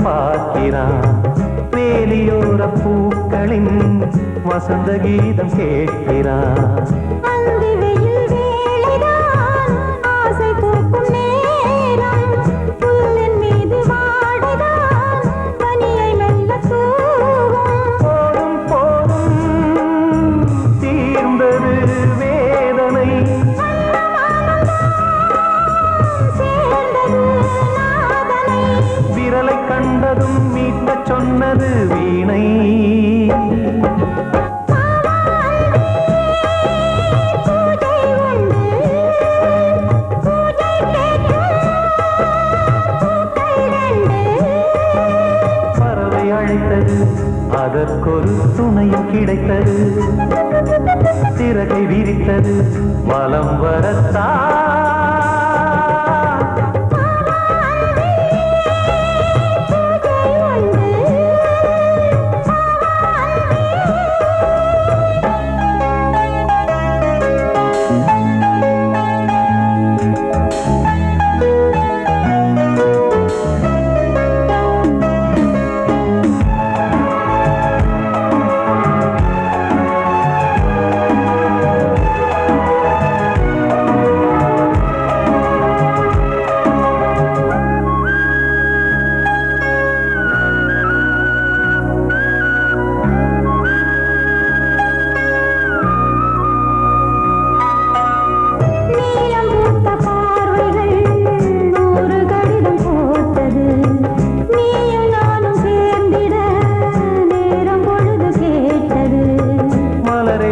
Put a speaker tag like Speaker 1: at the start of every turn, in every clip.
Speaker 1: பார்க்கிறான். வேலியோர பூக்களின் வசந்த கீதம் கேட்கிறான். கண்டதும் மீட்ட சொன்னது வீணை. பறவை அழைத்தது, அதற்கொரு துணையும் கிடைத்தது. சிறகை விரித்தது, வலம் வரத்தான்.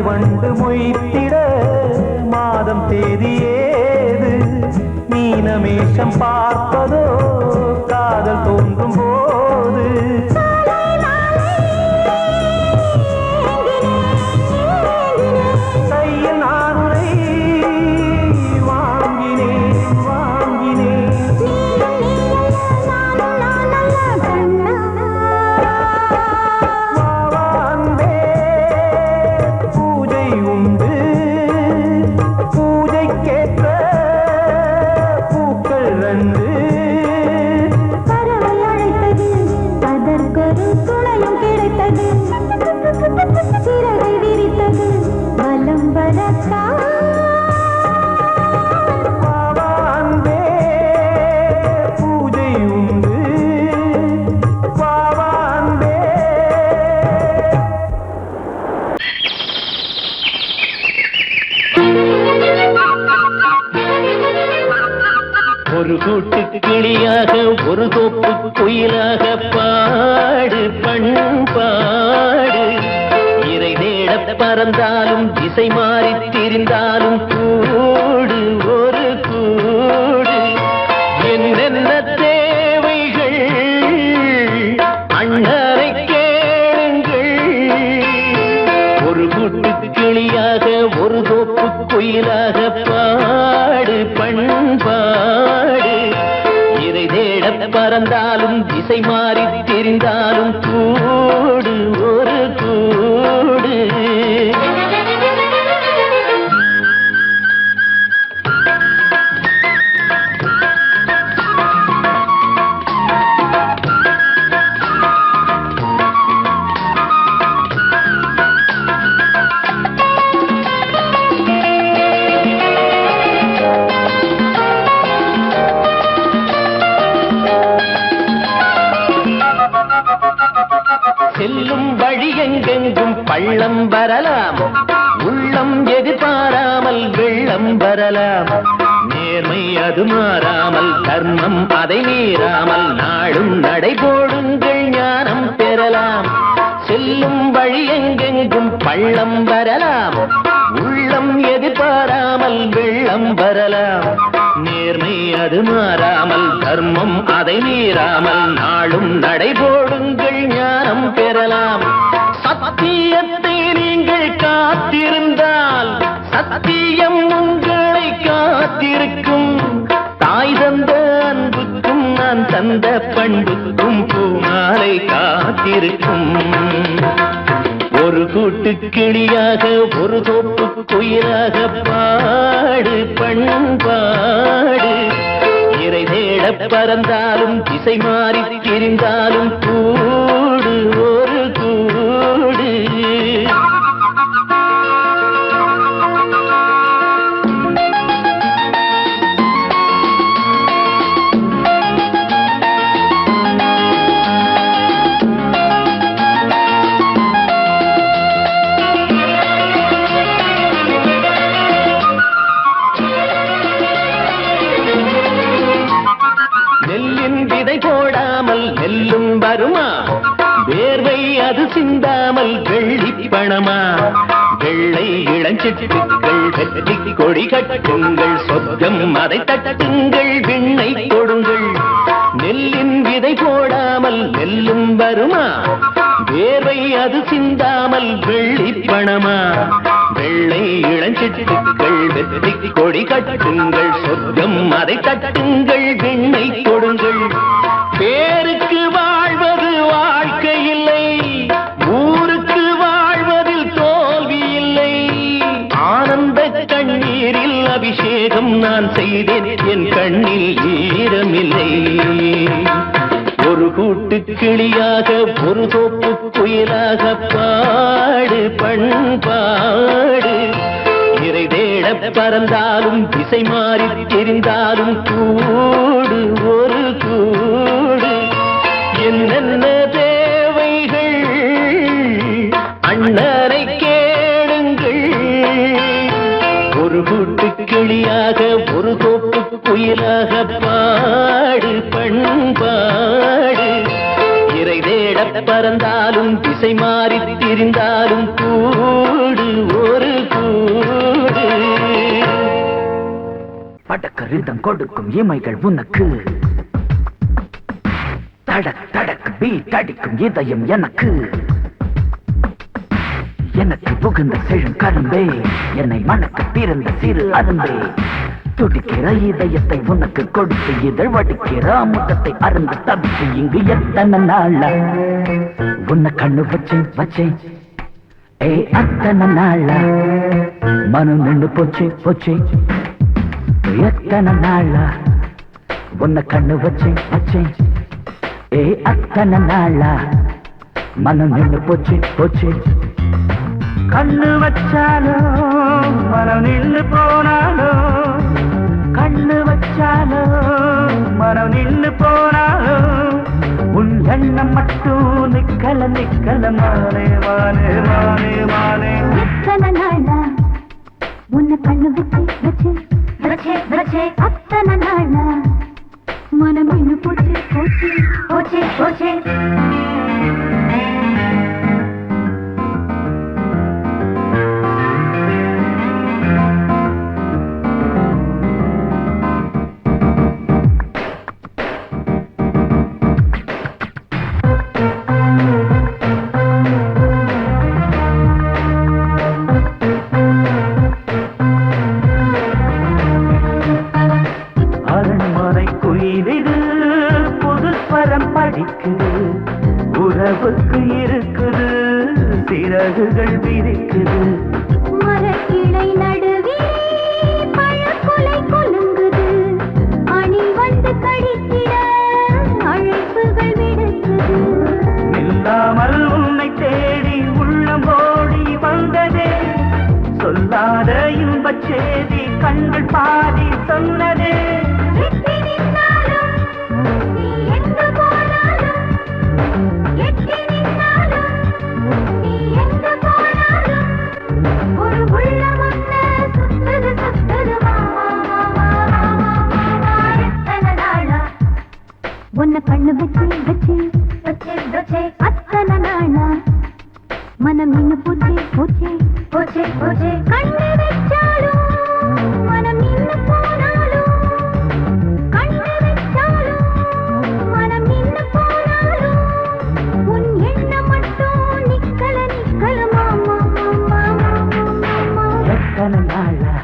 Speaker 1: வண்டு மொய்த்திட மாதம் தேதியேது. மீனமேஷம் பார்ப்பதோ காதல் தோன்றும் போது. கையில் நானுரை வாங்கினேன் வாங்கினேன். சிறகை விரித்தது, வலம் வரத்தான். பாவான்பே பூஜை உண்டு, பாவான்பே. ஒரு கூட்டு கிளியாக ஒரு தோப்பு குயிலாக பாடு பண்பாடு. இறை தேட பறந்தாலும் திசை மாறி திரிந்தாலும் கூடு ஒரு கூடு. என்னென்ன தேவைகள் அண்ணரை கேளுங்கள். ஒரு கூட்டு கிளியாக ஒரு தோப்பு குயிலாக பாடு பண்பாடு. இறை தேட பறந்தாலும் திசை மாறி தெரிந்தாலும் கூடு ஒரு கூடு. செல்லும் வழி எங்கெங்கும் பள்ளம் வரலாம். உள்ளம் எதிர்பாராமல் வெள்ளம் வரலாம். நேர்மை அது மாறாமல், தர்மம் அதை மீறாமல், நாடும் நடைபோடுங்கள் ஞானம் பெறலாம். செல்லும் வழி எங்கெங்கும் பள்ளம் வரலாம். உள்ளம் எதிர்பாராமல் வெள்ளம் வரலாம். நேர்மை அது மாறாமல், தர்மம் அதை மீறாமல், நாளும் நடைபோடுங்கள் ஞானம் பெறலாம். சத்தியத்தை நீங்கள் காத்திருந்தால் சத்தியம் உங்களை காத்திருக்கும். தாய் தந்த அன்புக்கும் நான் தந்த பண்புக்கும் பூமாலை காத்திருக்கும். ஒரு கூட்டு கிளியாக ஒரு தோப்பு குயிலாக பாடு பண்பாடு. இறை தேட பறந்தாலும் திசை மாறி திரிந்தாலும் கூடு ஒரு கூடு. போடாமல் நெல்லும் வருமா, வேர்வை அது சிந்தாமல் வெள்ளி பணமா. வெள்ளை இளஞ்சிட்டுக்கள் வெற்றி கொடி கட்டுங்கள், சொர்க்கம் அதை தட்டுங்கள், விண்ணை கொடுங்கள். நெல்லின் விதை போடாமல் நெல்லும் வருமா, வேர்வை அது சிந்தாமல் வெள்ளி பணமா. வெள்ளை இளஞ்சிட்டுக்கள் வெற்றி கொடி கட்டுங்கள், சொர்க்கம் அதை தட்டுங்கள், விண்ணை கொடுங்கள். பேருக்கு வாழ்வது வாழ்க்கை இல்லை, ஊருக்கு வாழ்வதில் தோல்வி இல்லை. ஆனந்த கண்ணீரில் அபிஷேகம் நான் செய்தேன், என் கண்ணில் ஈரமில்லை. ஒரு கூட்டு கிளியாக ஒரு தோப்பு குயிலாக பாடு பண்பாடு. இறை தேட பறந்தாலும் திசை மாறி தெரிந்தாலும் கூடு ஒரு கூடு. என்னென்ன தேவைகள் அண்ணனை கேளுங்கள். ஒரு கூட்டு கிளியாக ஒரு தோப்பு குயிலாக பாடு பண்பாடு. இறை தேட பறந்தாலும் திசை மாறி திரிந்தாலும் கூடு ஒரு கூடு.
Speaker 2: படக்கரிதம் கொடுக்கும் இமைகள் உனக்கு, தடக் தடக் பீட் அடிக்கும் இதயம் எனக்கு. எனக்கு புகுந்த செழும் கரும்பே, என்னை மணக்க பிறந்த சிறு அரும்பே. துடிக்கிற இதயத்தை உனக்கு கொடுத்து இதழ் வடிக்கிற முகத்தை அருந்து தவித்து இங்கு எத்தனை நாளா உன்னை கண்ணு வச்சேன் வச்சேன். ஏ அத்தனை நாளா மனம் நின்று போச்சு போச்சு. எத்தனை நாளா உன்னை கண்ணு வச்சேன் வச்சேன். ஏ அத்தனை நாளா மனம் நின்று போச்சு போச்சு. கண்ணு வச்சாலோ மனம் நின்று போனாலோ, கண்ணு வச்சாலோ மனம் நின்று போனாலோ, உன் எண்ணம் மட்டும் நிக்கல நிக்கல மானே மானே மானே மானே.
Speaker 3: எத்தனை நாளா உன்னை கண்ணு வச்சு வச்சு வச்சு வச்சு. அத்தனை நாளா மனம் நின்று போச்சு போச்சு போச்சு போச்சு.
Speaker 2: உறவுக்கு இருக்குது சிறகுகள் விரிக்குது.
Speaker 3: மரக்கிளை நடுவே பழக்குலை கொலுங்குது, அணி வந்து கடித்திட அழைப்புகள் விடுக்குது.
Speaker 2: நில்லாமல் உன்னை தேடி உள்ளம் ஓடி வந்ததே, சொல்லாத இன்பச் செய்தி கண்கள் பாதி சொன்னதே.
Speaker 3: உன்னை கண்ணு வச்சு வச்சு வச்சு வச்சு. அத்தனை நாளா மனம் நின்னு போச்சு போச்சு போச்சு போச்சு. கண்ணு வச்சாலும் மனம் நின்னு போனாலும், கண்ணு வச்சாலும் மனம் நின்னு போனாலும், உன் எண்ணம் மட்டும் நிக்கல நிக்கல மாமா மாமா மாமா.
Speaker 2: எத்தனை நாளா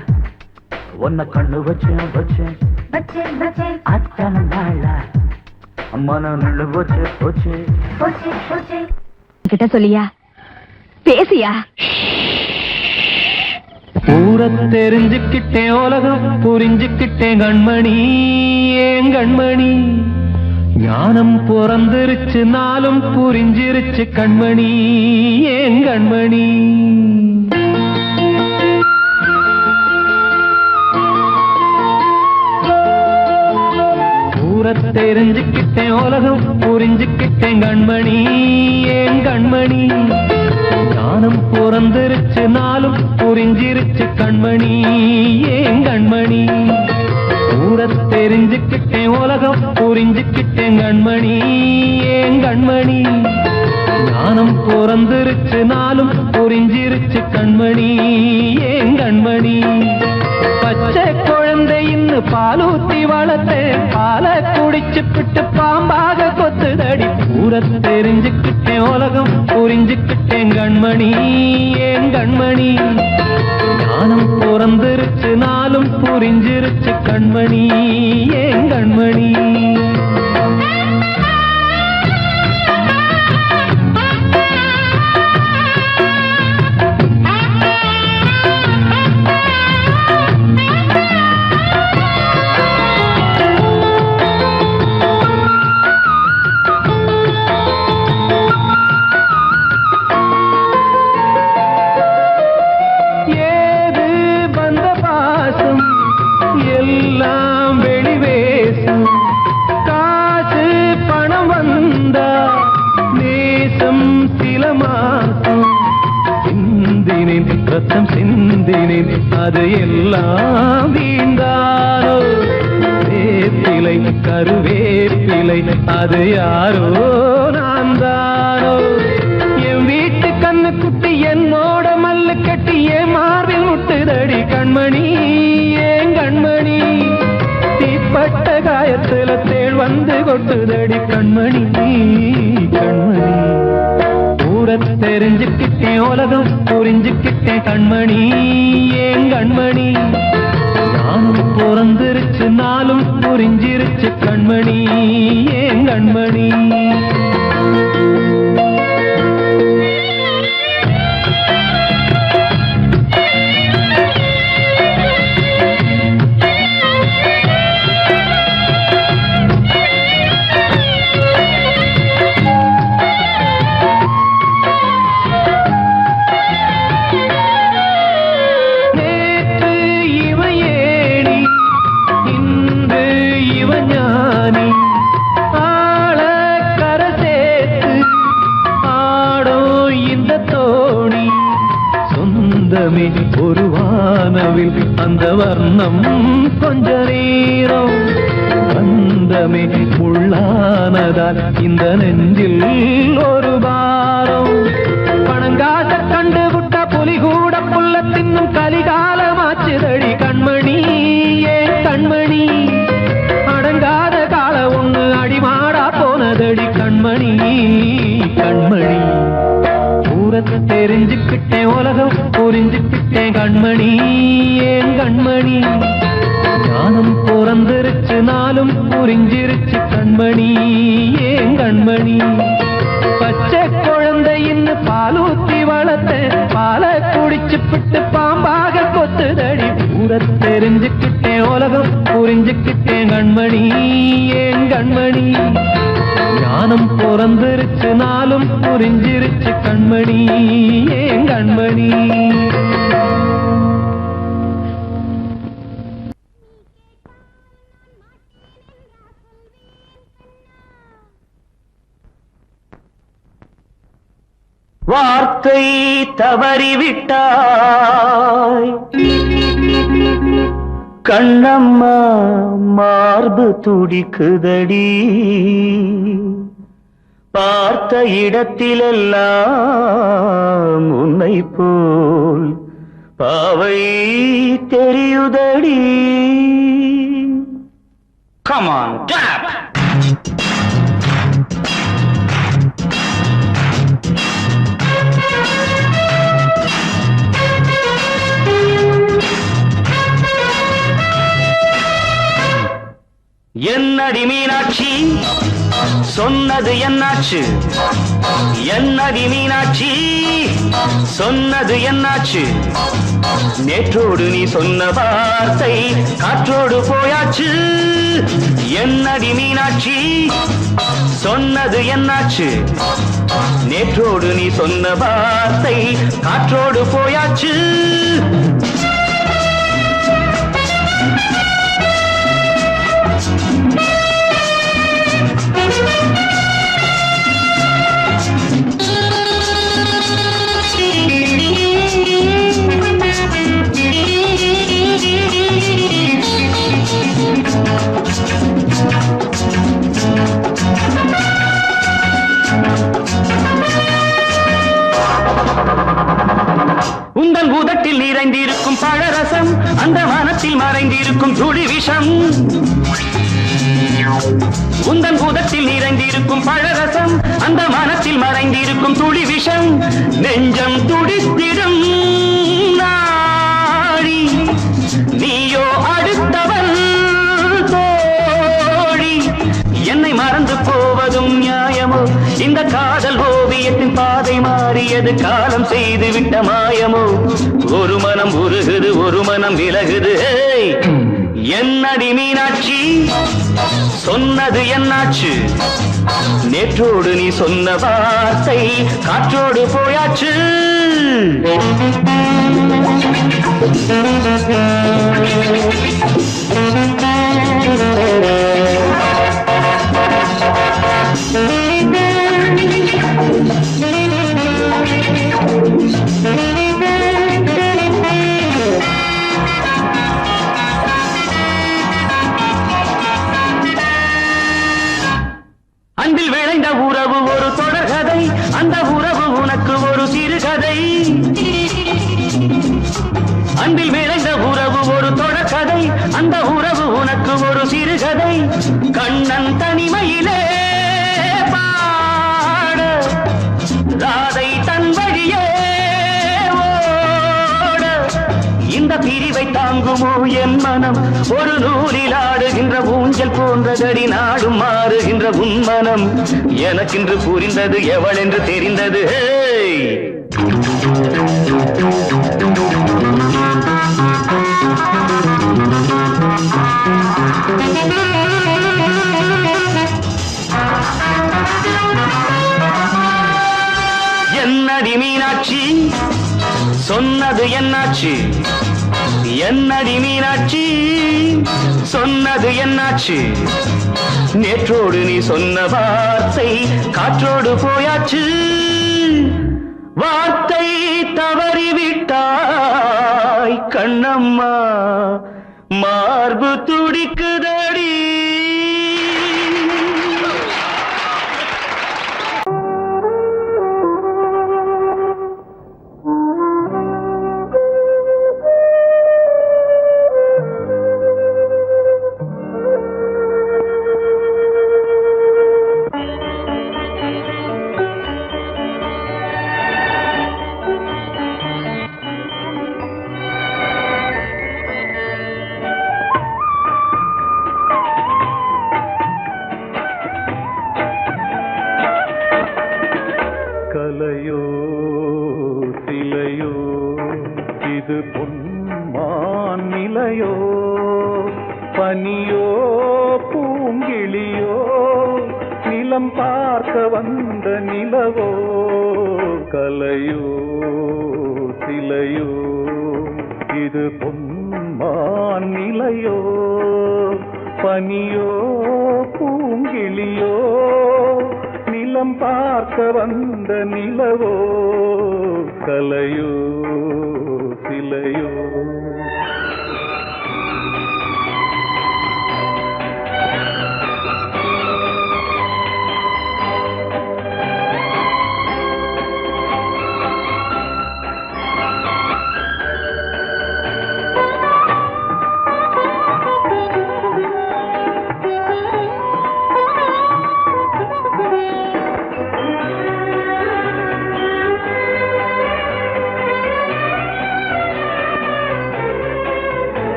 Speaker 2: உன்னை கண்ணு வச்சு வச்சு
Speaker 3: வச்சு வச்சு.
Speaker 2: அத்தனை நாளா மனம் நின்று போச்சு போச்சு
Speaker 3: போச்சு போச்சு. கிட்ட சொல்லியா பேசியா?
Speaker 1: ஊரை தெரிஞ்சுக்கிட்டேன், உலகம் புரிஞ்சுக்கிட்டேன் கண்மணி. ஏன் கண்மணி ஞானம் பிறந்திருச்சு நாளும் புரிஞ்சிருச்சு கண்மணி ஏன் கண்மணி தெரிஞ்சுக்கிட்டேன் உலகம் புரிஞ்சுக்கிட்டேன் கண்மணி ஏன் கண்மணி ஞானம் பிறந்திருச்சு நாளும் புரிஞ்சிருச்சு கண்மணி ஏன் கண்மணி தெரிஞ்சுக்கிட்டேன் உலகம் புரிஞ்சுக்கிட்டேன் கண்மணி ஏன் கண்மணி ஞானம் பிறந்திருச்சு நாளும் புரிஞ்சிருச்சு கண்மணி ஏன் கண்மணி பச்சை குழந்தை இன்னும் பாலூத்தி வளர்த்தேன் பாலை குடிச்சு பிட்டு பாம்பாக கொத்துதடி தெரிஞ்சுக்கிட்டேன் உலகம் புரிஞ்சுக்கிட்டேன் கண்மணி ஏன் கண்மணி ஞானம் பிறந்திருச்சு நாளும் புரிஞ்சிருச்சு கண்மணி ஏன் கண்மணி ரத்தம் சிந்தினேன் அது எல்லாம் வீண்டாரோ வேப்பிலை கருவேப்பிலை அது யாரோ நான் தானோ என் வீட்டு கண்ணு குட்டி என்னோட மல்லு கட்டி என் மார்பில் முட்டுதடி கண்மணி ஏன் கண்மணி தீப்பட்ட காயத்துல தேள் வந்து கொட்டுதடி கண்மணி கண்மணி தெரிஞ்சுக்கிட்டேன் உலகம் புரிஞ்சுக்கிட்டேன் கண்மணி ஏன் கண்மணி நானும் பிறந்திருச்சு நாளும் புரிஞ்சிருச்சு கண்மணி ஏன் கண்மணி ஒரு வானவில் அந்த வர்ணம் கொஞ்ச நேரம் வந்தமே உள்ளானதால் இந்த நெஞ்சில் ஒரு பாரம் பணங்காச கண்டு விட்ட புலி கூட புல்ல தின்னும் கலிகாலமாச்சுதடி கண்மணி ஏன் கண்மணி அடங்காத கால ஒண்ணு அடிமாடா போனதடி கண்மணி கண்மணி தெரிஞ்சுக்கிட்டேன் உலகம் புரிஞ்சுக்கிட்டேன் கண்மணி ஏன் கண்மணி ஞானம் பிறந்திருச்சு நாளும் புரிஞ்சிருச்சு கண்மணி ஏன் கண்மணி பச்சை குழந்தை இன்னும் பாலூத்தி வளர்த்தேன் பாலை குடிச்சு பிட்டு பாம்பாக கொத்துதடி தெரிஞ்சுக்கிட்டேன் உலகம் புரிஞ்சுக்கிட்டேன் கண்மணி ஏன் கண்மணி ஞானம் பிறந்திருச்சு நாளும் புரிஞ்சிருச்சு கண்மணி ஏன் கண்மணி
Speaker 2: வார்த்தை தவறிவிட்டாய் கண்ணம்மா மார்பு துடிக்குதடி பார்த்த இடத்திலெல்லாம் உன்னை போல் பாவை தெரியுதடி. Come on, clap! என்னடி மீனாட்சி சொன்னது என்னாச்சு என்னடி மீனாட்சி சொன்னது என்னாச்சு நேற்றோடு நீ சொன்ன வார்த்தை காற்றோடு போயாச்சு என்னடி மீனாட்சி சொன்னது என்னாச்சு நேற்றோடு நீ சொன்ன வார்த்தை காற்றோடு போயாச்சு உந்தன் பூதத்தில் நிறைந்திருக்கும் பழரசம் அந்த வானத்தில் மறைந்திருக்கும் துளி விஷம் உந்தன் பூதத்தில் நிறைந்திருக்கும் பழரசம் அந்த வானத்தில் மறைந்திருக்கும் துளி விஷம் நெஞ்சம் துடித்திடும் நாடி நீயோ அடுத்தவன் தோழி என்னை மறந்து போவதும் நியாயமோ இந்த காதல் ஓவியத்தின் பாதை மாறியது காலம் செய்து விட்ட மாயமோ ஒரு மனம் உருகுது ஒரு மனம் விலகுது என்னடி மீனாட்சி சொன்னது என்னாச்சு நேற்றோடு நீ சொன்ன வார்த்தை காற்றோடு போயாச்சு அன்பில் விளைந்த உறவு ஒரு தொடர்கதை அந்த உறவு உனக்கு ஒரு சிறுகதை அன்பில் விளைந்த உறவு ஒரு தொடர்கதை அந்த உறவு உனக்கு ஒரு சிறுகதை கண்ணன் தனிமையிலே பாட ராதை தன் வழியே ஓட இந்த பிரிவை தாங்குமோ என் மனம் ஒரு நூலில் ஆடுகின்ற ஊஞ்சல் போன்றதடி நாடும் மாறுகின்ற உன்மனம் எனக்கென்று புரிந்தது எவள் என்று தெரிந்தது என்னடி மீனாட்சி சொன்னது என்னாச்சு என்னடி மீனாட்சி சொன்னது என்னாச்சு நேற்றோடு நீ சொன்ன வார்த்தை காற்றோடு போயாச்சு வார்த்தை தவறிவிட்டாய் கண்ணம்மா மார்பு துடிக்குதடி
Speaker 1: கலையோ சிலையோ இது பொன்மான் நிலையோ பனியோ பூங்கிளியோ நிலம் பார்க்க வந்த நிலவோ கலையோ சிலையோ இது பொன்மான் நிலையோ பனியோ பூங்கிளியோ நிலம் பார்க்க வந்த நிலவோ கலையோ சிலையோ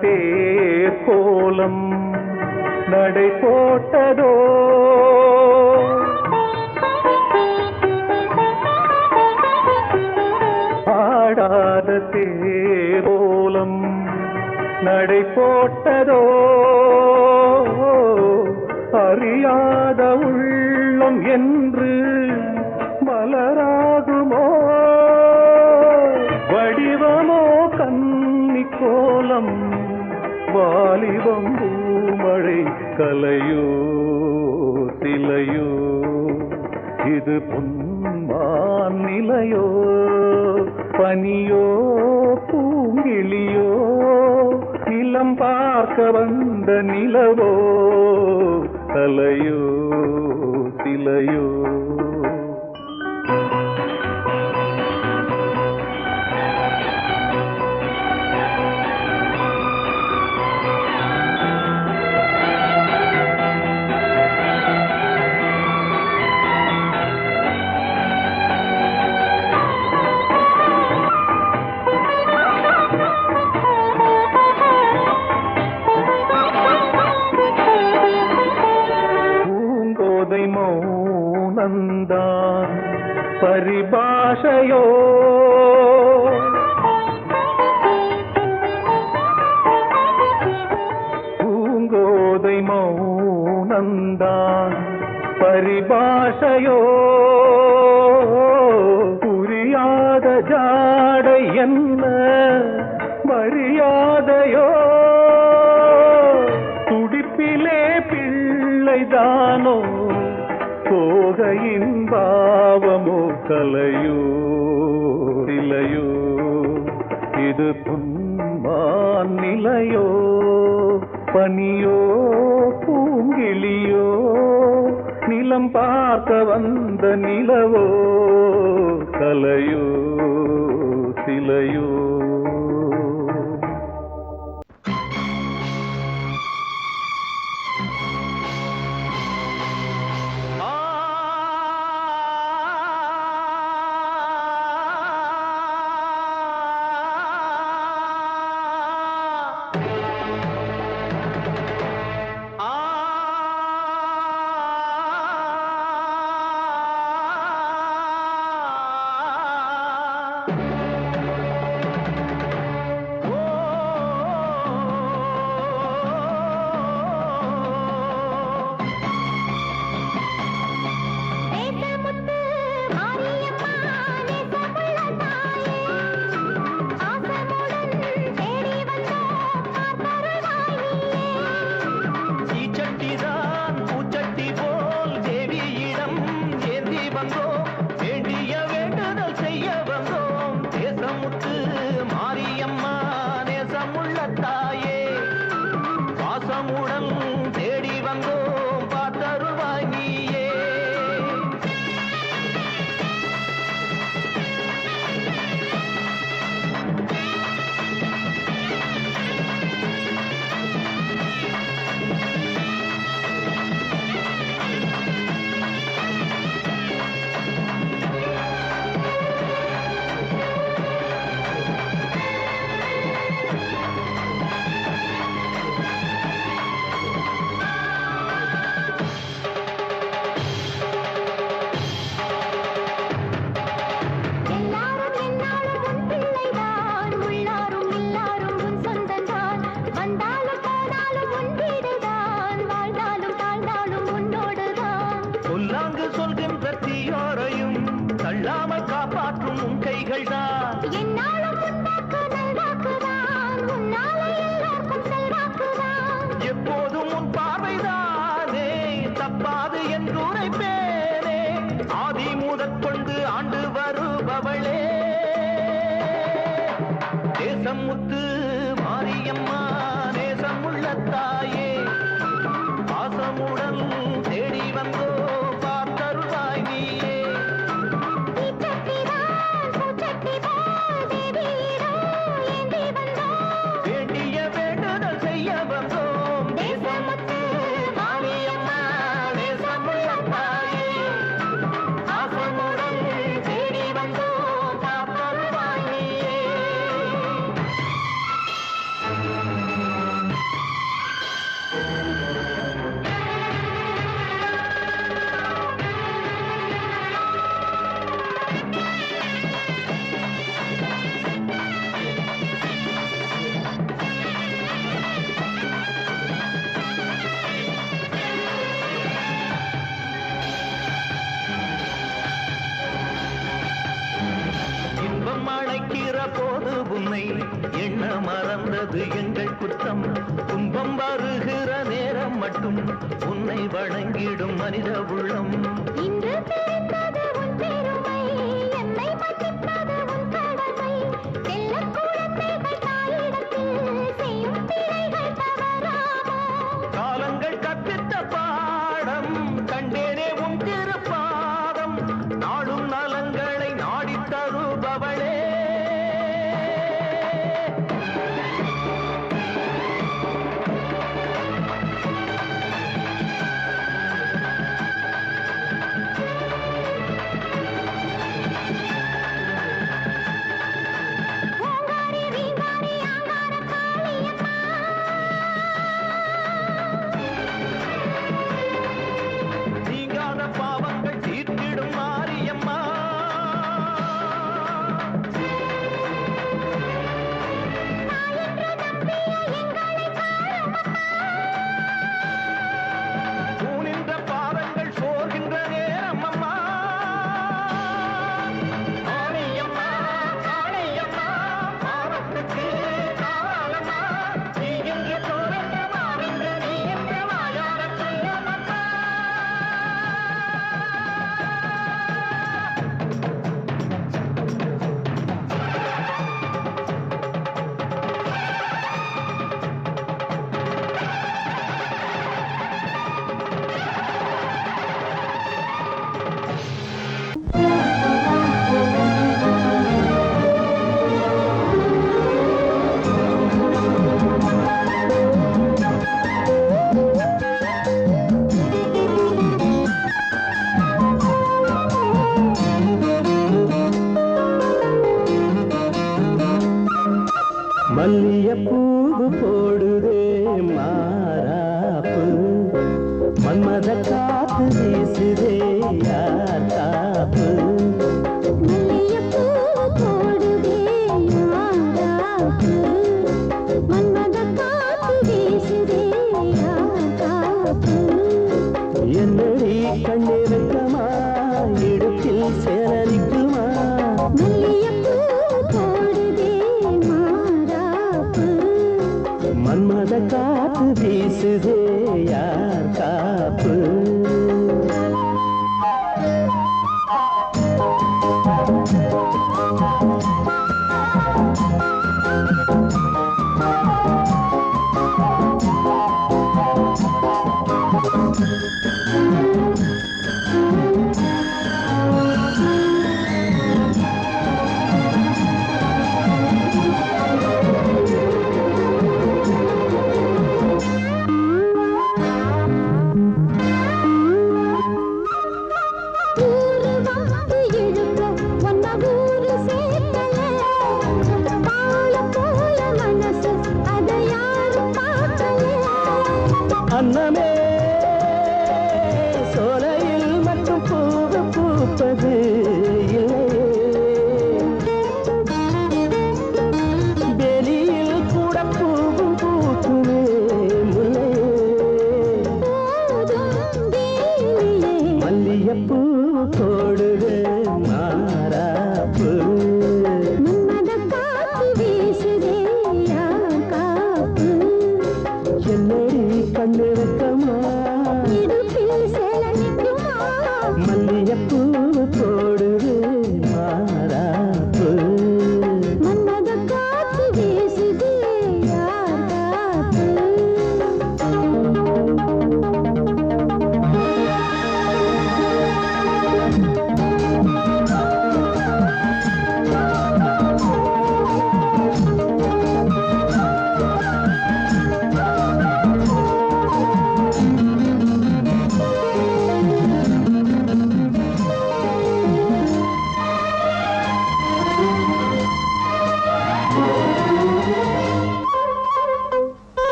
Speaker 1: தேர் கோலம் நடை போட்டதோ ஆடாத தேரோலம் நடை போட்டதோ அறியாத உள்ளம் என்று மலராகுமோ வடிவமோ கன்னி கோலம் வாலிபம் பூமழை கலையோ சிலையோ இது பொன்மான் நிலையோ பனியோ பூங்கிளியோ நிலம் பார்க்க வந்த நிலவோ கலையோ சிலையோ மௌனந்தான் பரிபாஷையோ பூங்கோதை மௌனந்தான் பரிபாஷையோ புரியாத ஜாடை என்ன மரியாதையோ துடிப்பிலே பிள்ளைதானோ சோகையின் பாவமோ கலையோ சிலையோ இது பொன்மான் நிலையோ பனியோ பூங்கிளியோ நிலம் பார்க்க வந்த நிலவோ கலையோ சிலையோ
Speaker 2: முத்து மாரியம்மா நேசமுள்ள தாயே பாசமுடன் தேடி வந்தோ பார்த்தருவாய் நீயே வேண்டிய வேண்டுதல் செய்ய வந்தோம் நேசமுத்து மாரியம்மா நேசமுள்ள தாயே பாசமுடன் தேடி வந்தோ பார்த்தருவாய் நீயே
Speaker 4: அது எங்கள் குற்றம். துன்பம் வருகிற நேரம் மட்டும் உன்னை வணங்கிடும் மனித உள்ளம்.
Speaker 3: இன்று தெரிந்தது உன் பெருமை, என்னை மதிப்பது உன் கடமை. செல்ல குழந்தைகள் தாயிடத்தில் செய்யும் பிழைகள் தவறாமோ?
Speaker 4: காலங்கள் கற்பித்த பாடம் கண்டேனே உன் திருப்பாதம். நாடும் நலங்களை நாடித் தருபவளே.
Speaker 3: ஓங்காரி வீங்காரி ஆங்கார காளியம்மா,
Speaker 4: நீங்காத பாவங்கள் தீர்த்திடும் மாரியம்மா.
Speaker 3: நாயென்று நம்பிய எங்களை பாருமம்மா.
Speaker 4: தூணின்ற பாதங்கள் சோர்கின்ற நேரம் அம்மா. ஆணையம்மா ஆணையம்மா பாவத்துக்கு காலம்மா. நீ என்று தோன்ற மாறின்ற நீ என்று வாயார சொல்லமம்மா.
Speaker 2: மல்லியப்பூவு போடுதே மாறாப்பு, மன்மத காத்து வீசுதே யார் காப்பு.
Speaker 3: மல்லிகைப்பூ போடுதே யாராப்பு, மன்மத காத்து வீசுதே யாராப்பு.
Speaker 2: என்னடி கண்ணிருக்கமா இடுப்பில் சேரரிக்குமா.
Speaker 3: மல்லிகைப்பூ போடுதே மாறாப்பு,
Speaker 2: மன்மத காத்து வீசுதே யார் காப்பு.
Speaker 3: ஊரு வந்து இழுக்க ஒன்ன ஊரு சேர்க்கல. பாலம் போல மனசு அதை யாரும் பார்க்கல.
Speaker 2: அன்னமே சோலையில் மட்டும் பூவு பூப்பது இல்லையே. வெளியில் கூட பூவும் பூக்குமே முல்லையே.
Speaker 3: போதும் தேவியே,
Speaker 2: மல்லியப்பூ போடுது மாறாப்பு,
Speaker 3: மன்மத காத்து வீசுதே யார் காப்பு.
Speaker 2: என்னடி கண்ணிருக்கமா
Speaker 3: இடுப்பில் சேல நிற்குமா.
Speaker 2: மல்லியப்பூ போடுது மாறாப்பு.
Speaker 3: மன்மத காத்து வீசுதே யார் காப்பு.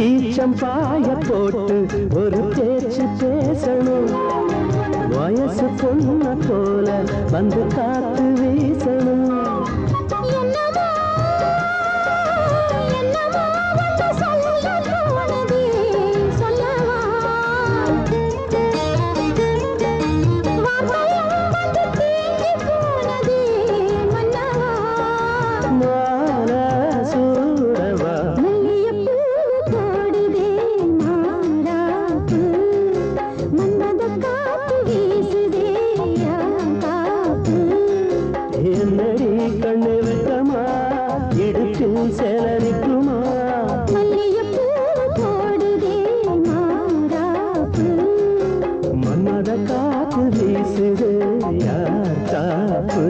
Speaker 2: ஈச்சம் பாய போட்டு ஒரு பேச்சு பேசணும். வயசு பொண்ண போல வந்து காத்து வீசணும்.
Speaker 3: என்னமோ என்னமோ வந்து சொல்ல தோணுதே, சொல்லவா. வார்த்தையும் வந்து தீங்கி போனதே, மன்னவா.
Speaker 2: மாற சூடவா
Speaker 5: மன்மத காத்து வீசுது யார் காப்பு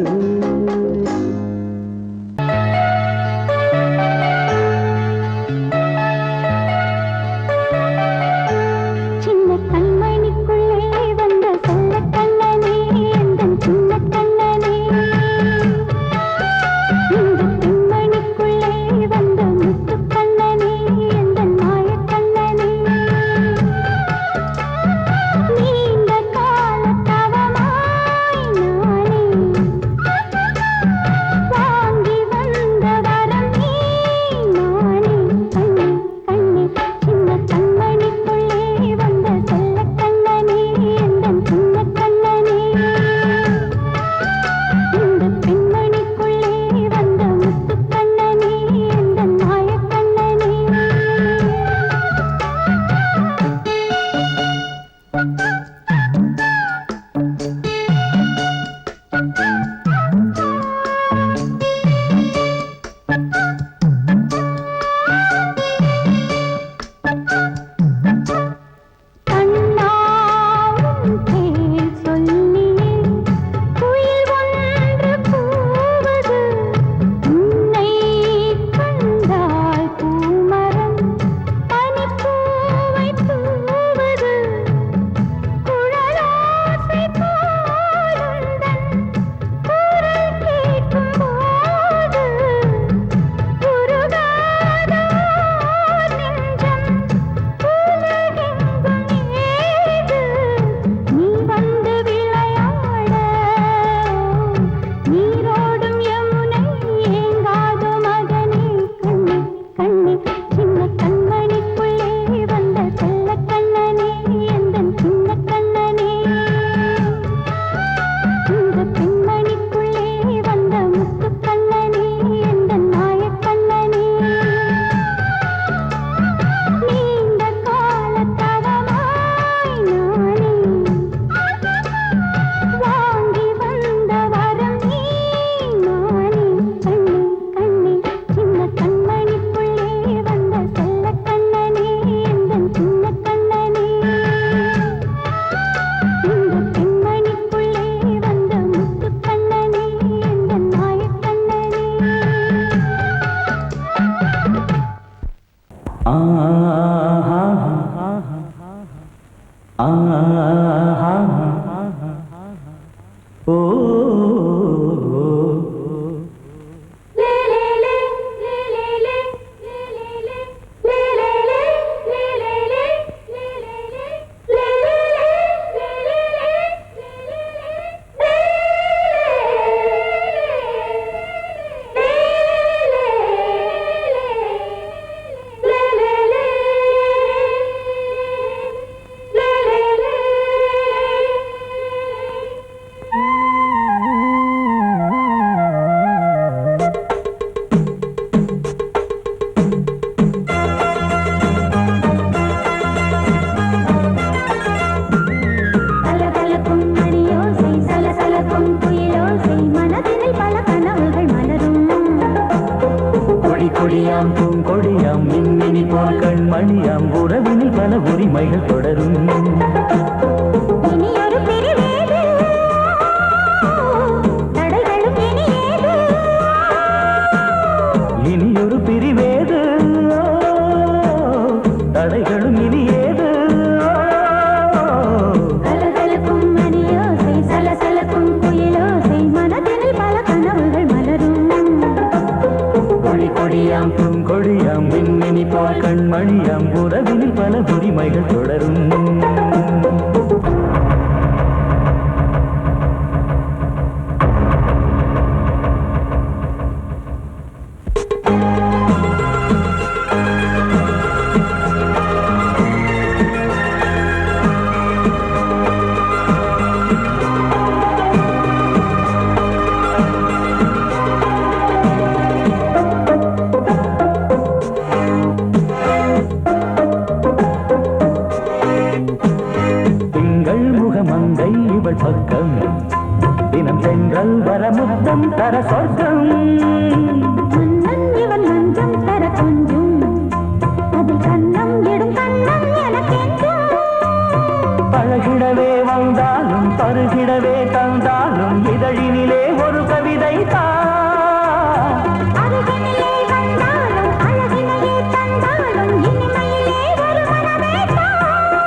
Speaker 5: பழகிடவே வந்தாலும் பருகிடவே தந்தாலும் இதழினிலே ஒரு கவிதை தான்.
Speaker 3: அருகினிலே வந்தாலும் அழகினையே தந்தாலும் இனிமையிலே ஒரு மனமே தான்.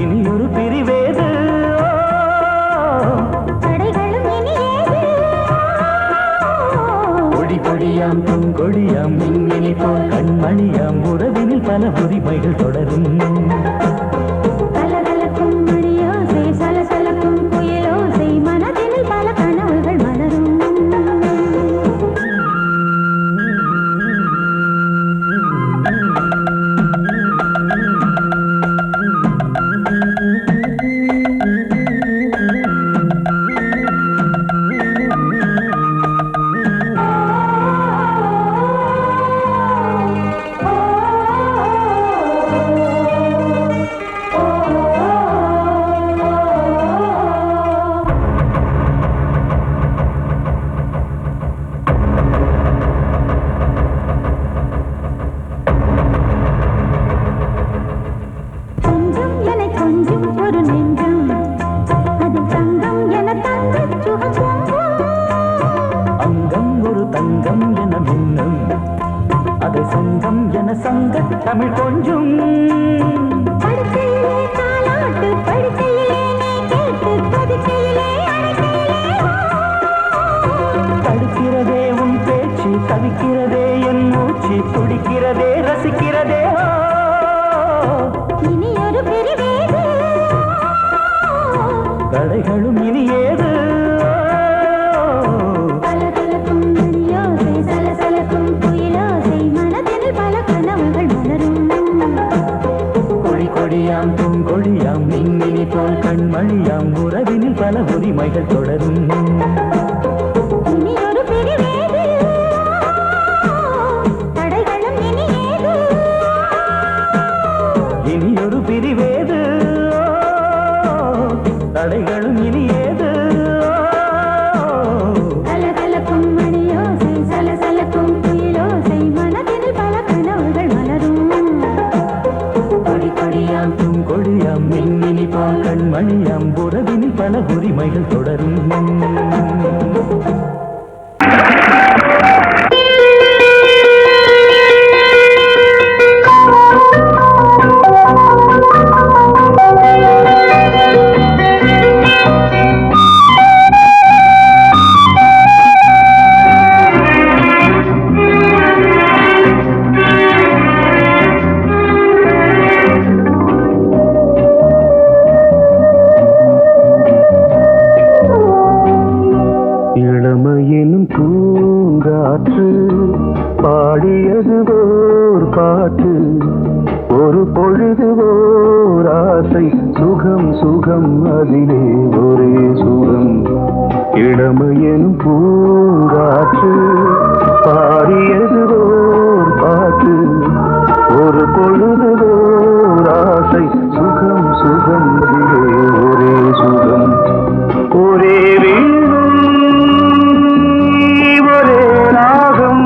Speaker 5: இனியொரு பிரிவேது
Speaker 3: தடைகளும் இனியேது.
Speaker 5: கொடி கொடியாம் பொங்கொடியாம் மின்மினி போல் கண்மணியாம் உறவினில் பல உரிமைகள் தொடரும்.
Speaker 3: கலகலக்கும் மணியோசை சலசலக்கும் புயலோசை மனதினில் பல கனவுகள் மலரும். கொஞ்சம் என கொஞ்சம் ஒரு நெஞ்சம் அதில் தங்கம் என தங்கச் சுகம் பொங்கும்.
Speaker 5: அங்கம் ஒரு தங்கம் என மின்னும் அதை சங்கம் என சங்க தமிழ் கொஞ்சும்.
Speaker 3: படுக்கையிலே தாலாட்டு படுக்கையிலே நீ கேட்டு படுக்கையிலே அழைக்கையிலே
Speaker 5: தடுக்கிறதே உன் பேச்சு தவிக்கிறதே என் மூச்சு துடிக்கிறதே ரசிக்கிறதே.
Speaker 3: இனி ஒரு பிரிவேது.
Speaker 5: கடைகளும் இனி ஏது.
Speaker 3: கலகலக்கும் மணியோசை சலசலக்கும் புயலோசை மனதில் பல கனவுகள் மலரும்.
Speaker 5: கொடி கொடியாம் பூங்கொடியாம் மின்மினி போல் கண்மணியாம் உறவினில் பல உரிமைகள் தொடரும்.
Speaker 3: இனி ஒரு பிரிவேது. தடைகளும் இனியேது.
Speaker 5: இனியொரு பிரிவேது தடைகளும் இனி ஏது.
Speaker 3: கலகலக்கும் மணியோசை சலசலக்கும் புயலோசை மனதில் பல கனவுகள் மலரும்.
Speaker 5: கொடி கொடியாம் பூங்கொடியாம் மின்மினி போல் கண்மணியாம் உறவினில் பல உரிமைகள் தொடரும். இளமையினும் பூங்காற்று பாடியது ஓர் பாட்டு ஒரு பொழுது ஓர் ஆசை சுகம் சுகம் அதிலே ஒரே சுகம். இளமையினும் பூங்காற்று பாடியது ஓர் பாட்டு ஒரு பொழுது ஓர் ஆசை சுகம் சுகம் அதிலே ஒரே சுகம். ஒரே ஒரே ராகம்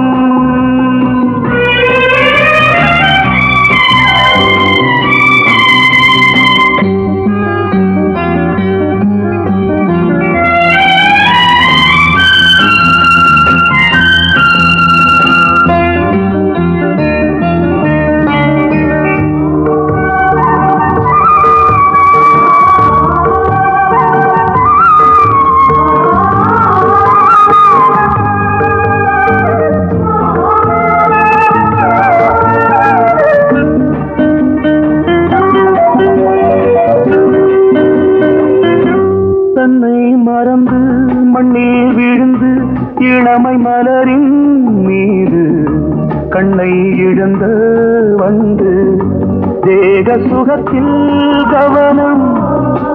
Speaker 5: இளமை மலரின் மீது கண்ணை இழந்த வந்து தேக சுகத்தில் கவனம்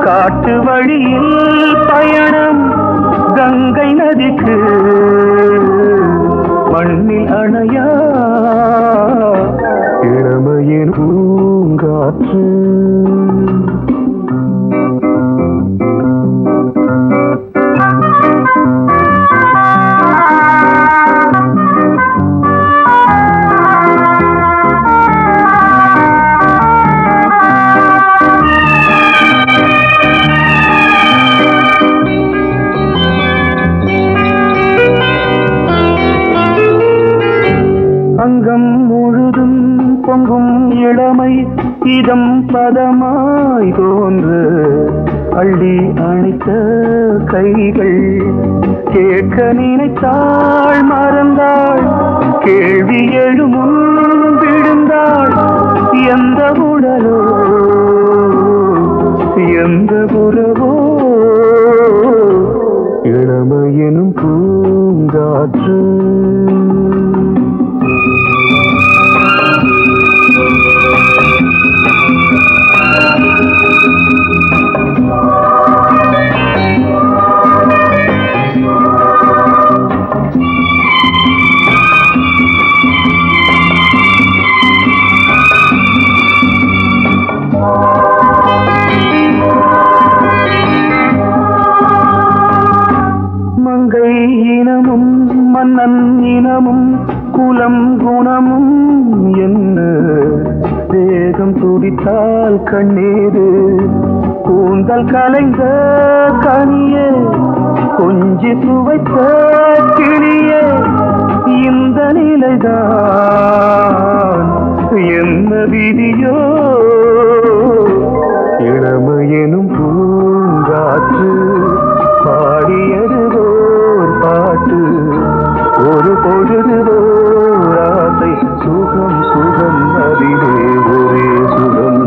Speaker 5: காட்டு வழியில் பயணம் கங்கை நதிக்கு மண்ணில் அணையா இளமையின் பூங்காற்று பதமாய் தோன்று அள்ளி அணைத்த கைகள் கேட்க நினைத்தாள் மறந்தாள் கேள்வி எழுமுன் விழுந்தாள் எந்த உடலோ எந்த உறவோ இளமையெனும் பூங்காற்று மன்னன் இனமும் குலம் குணமும் என்ன தேகம் துடித்தால் கண்ணீரு கூந்தல் கலைந்த கனியே கொஞ்சி சுவைத்த கிளியே இந்த நிலைதான் என்ன விதியோ இளமையெனும் பூங்காற்று பாடியதுவோர் பாட்டு ஒரு பொழுதுவோர் ஆசை சுகம் சுகம் அதிலே ஒரே சுகம்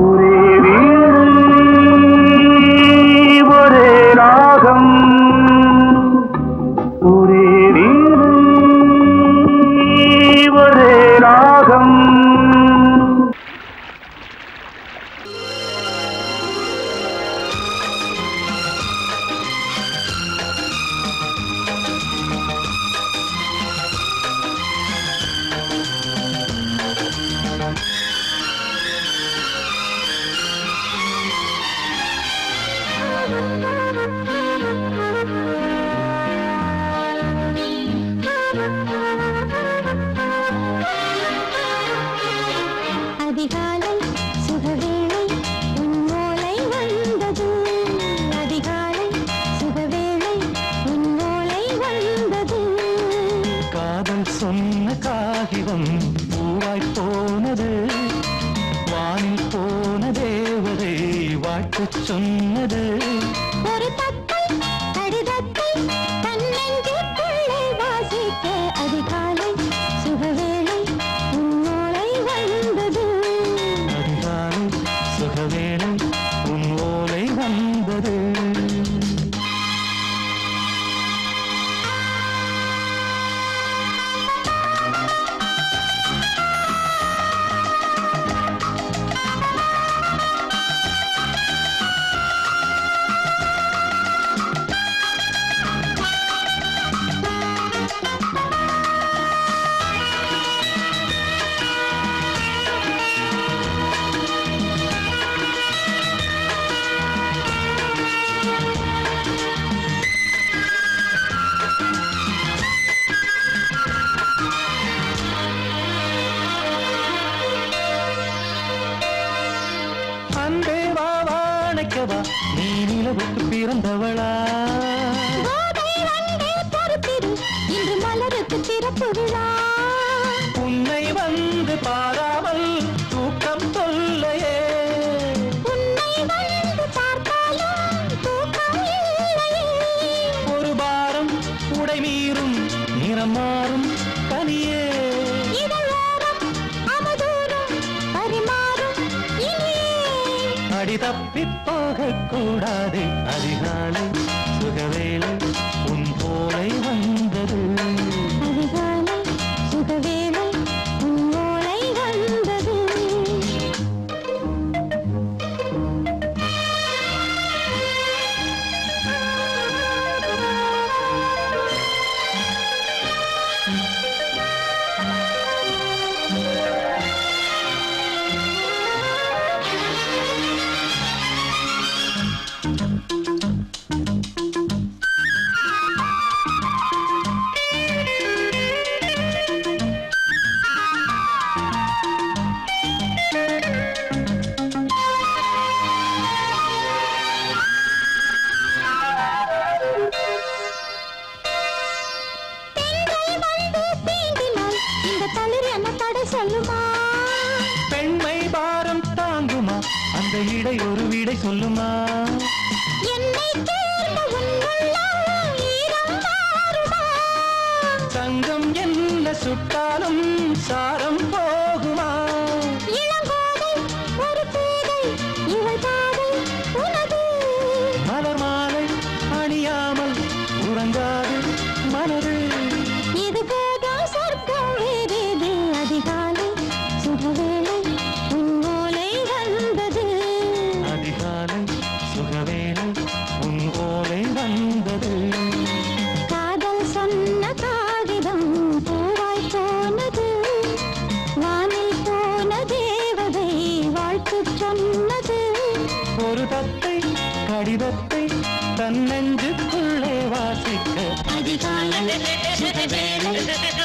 Speaker 5: ஒரே வீடு ஒரே ராகம் ஒரே வீடு ஒரே ராகம்
Speaker 3: அதிகாலை சுகவேளை உன்னோலை வந்தது அதிகாலை சுகவேளை உன்னோலை வந்தது
Speaker 4: காதல் சொன்ன காகிதம் பூவாய் போனது வானில் போன தேவதை வாழ்த்து சொன்னது
Speaker 3: ஒரு தத்தை கடிதத்தை தன்னெஞ்சுக்குள்ளே வாசிக்க அதிகாலை சுகவேளை உன்னோலை வந்தது
Speaker 4: அதிகாலை சுகவேளை உன் ஓலை வந்தது அன்பே வா வாழைக்கவா நீ நிலவுக்கு பிறந்தவளா
Speaker 3: கோதை வந்தே பொறுப்பிரு இன்று மலருக்கு திறப்பு விழா
Speaker 4: உன்னை வந்து பாராமல் தூக்கம் தொல்லையே
Speaker 3: உன்னை வந்து பார்த்தாலும் தூக்கம் இல்லையே
Speaker 4: ஒரு பாரம் உடை மீறும் நிறம் மாறும் கனியே
Speaker 3: இதழோரம் அமுதூரம் பரிமாறும் இனியே
Speaker 4: அடி தப்பிப் போகக் கூடாது அதிகாலை சுகவேளை உன் போலை வந்தது
Speaker 3: அதிகாலை சுகவேளை உன்னோலை வந்தது
Speaker 5: சொல்லுமா
Speaker 3: என்னை தேர்ந்த உன்னுள்ளம் ஈரம் மாறுமா?
Speaker 5: தங்கம் என்ன சுட்டாலும் சாரம் போகுமா
Speaker 3: இளங்கோதை ஒரு பேதை இவள் பாதை உனது.
Speaker 5: மலர் மாலை அணியாமல் உறங்காது மனது
Speaker 3: இது போதும் சொர்க்கம் வேறேது. அதிகாலை சுகவேளை உன்னோலை வந்தது.
Speaker 5: அதிகாலை சுகவேளை உன் ஓலை வந்தது
Speaker 3: காதல் சொன்ன காகிதம் பூவாய் போனது. வானில் போன தேவதை வாழ்த்து சொன்னது.
Speaker 5: ஒரு தத்தை கடிதத்தை தன் நெஞ்சுக்குள்ளே வாசிக்க
Speaker 3: அதிகாலை சுகவேளை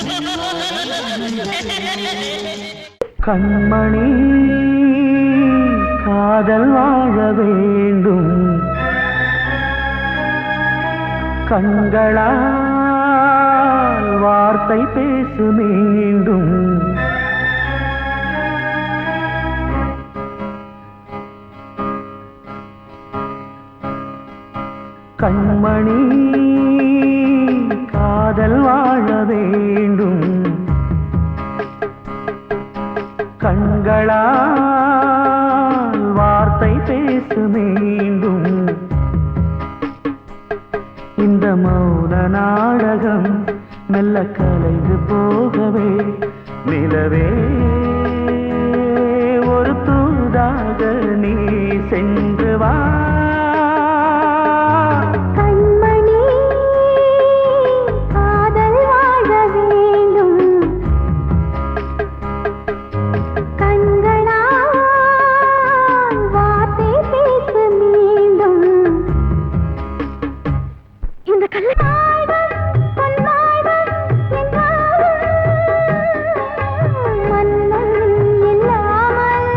Speaker 3: உன்னோலை வந்தது.
Speaker 5: கண்மணி காதல் வாழ வேண்டும் கண்களால் வார்த்தை பேசு மீண்டும் கண்மணி காதல் வாழ வேண்டும் கண்களால் வார்த்தை பேசு மீண்டும் இந்த மௌன நாடகம் மெல்ல கலைந்து போகவே நிலவே ஒரு தூதாக நீ சென்று வா
Speaker 3: கண்மணி காதல் வாழ வேண்டும் கண்களால் வார்த்தை பேசு மீண்டும். இந்த கல்யாணம் பொன்னாடம் என்றாலும் மன்னன் இல்லாமல்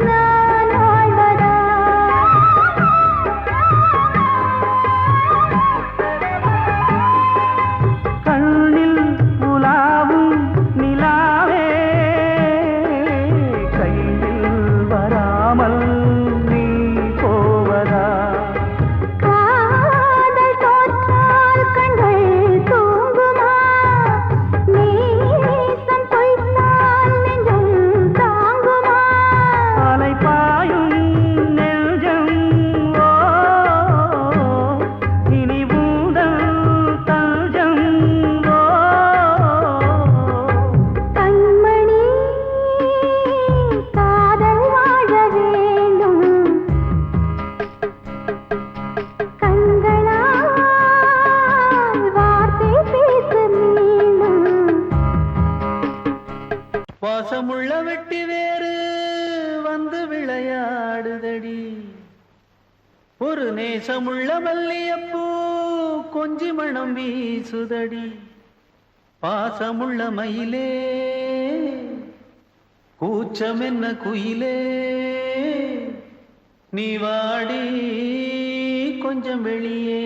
Speaker 3: நான் வாழ்வதா?
Speaker 5: கண்ணில் உலாவும் நிலாவே கையில் வராமல் நீ போவதா
Speaker 3: காதல் தோற்றால் கண்கள் தூங்குமா? நேசம் பொய்த்தால் நெஞ்சம் தாங்குமா?
Speaker 5: அலைபாயும் நெஞ்சம் ஓ இனி உந்தன் தஞ்சம் ஓ
Speaker 3: கண்மணி காதல் வாழ வேண்டும் கண்களால் வார்த்தை பேசு மீண்டும்.
Speaker 5: வாசமுள்ள வெட்டி வேறு வந்து விளையாடுதடி ஒரு நேசமுள்ள மல்லியப்பூ கொஞ்சி மணம் வீசுதடி பாசமுள்ள மயிலே கூச்சம் என்ன குயிலே நீ வாடி கொஞ்சம் வெளியே